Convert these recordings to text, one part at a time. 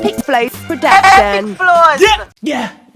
Epicflows production. Epicflows!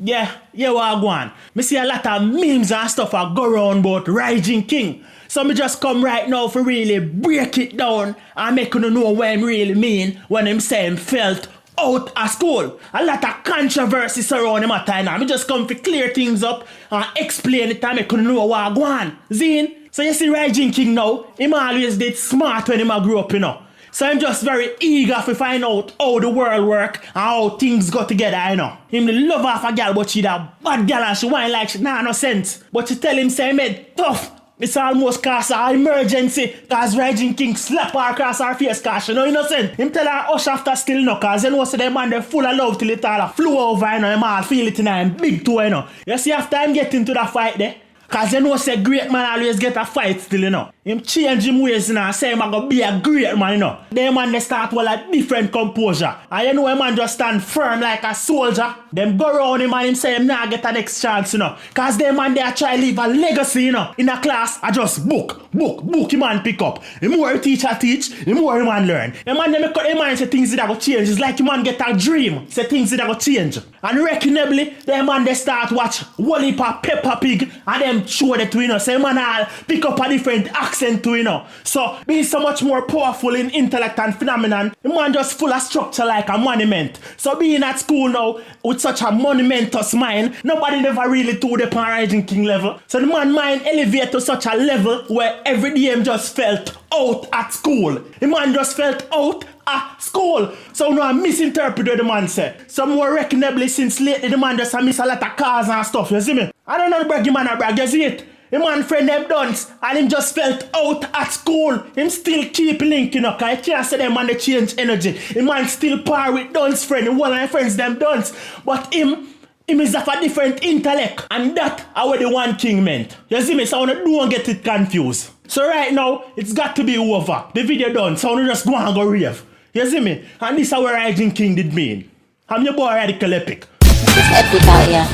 Yeah, what I want. Me see a lot of memes and stuff that go around about Rygin King. So me just come right now for really break it down and make you know what him really mean when him say him felt out of school. A lot of controversy surround him at time now. Me just come to clear things up and explain it and make you know what I want. Zine? So you see Rygin King now, him always did smart when him a grew up, you know. So I'm just very eager to find out how the world work and how things go together, you know. Him the love of a girl, but she da bad girl and she whine like she nah no sense. But she tell him say he made tough. It's almost cause an emergency cause Rygin King slap her across her face cause she no innocent. Him tell her hush after still no cause you know say them man they full of love till it all flew over, you know. Him all feel it in him big too, you know. You see after him get into the fight there, cause you know say great man always get a fight still, you know. Him change him ways, you know, and say him a go be a great man, you know. Them man they start with a different composure. And you know a man just stand firm like a soldier. Them go around him and him say him nah get a next chance, you know. Cause them man they a try leave a legacy, you know. In a class, I just book him and pick up. The more teacher teach, the more him man learn. The man they make up him mind say things that go change. It's like him man get a dream, say things that go change. And reckonably, them man they start watch one heap of Peppa Pig and them show that to, you know. Say man all pick up a different accent too, you know. So being so much more powerful in intellect and phenomenon, the man just full of structure like a monument. So being at school now with such a monumentous mind, nobody never really do the Rygin King level. So the man mind elevate to such a level where every day him just felt out at school. The man just felt out at school. So now I misinterpret what the man said. So more reckonably since lately the man just miss a lot of cars and stuff, you see me? I don't know the brag man a brag, you see it? The man friend them dunce and him just felt out at school. Him still keep linking up cause I can't say them man they change energy. The man still par with dunce friend. One of my friends them dunce. But him is of a different intellect. And that are what the one king meant. You see me? So I don't get it confused. So right now, it's got to be over. The video done. So I just go and go rave. You see me? And this is what Rygin King did mean. I'm your boy Radekal Epic. It's epic out here.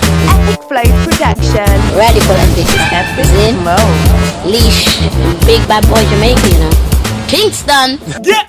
Epicflows production. Radical epic. Epicflows. Leash. Big bad boy Jamaican, you know. Kingston. Yeah!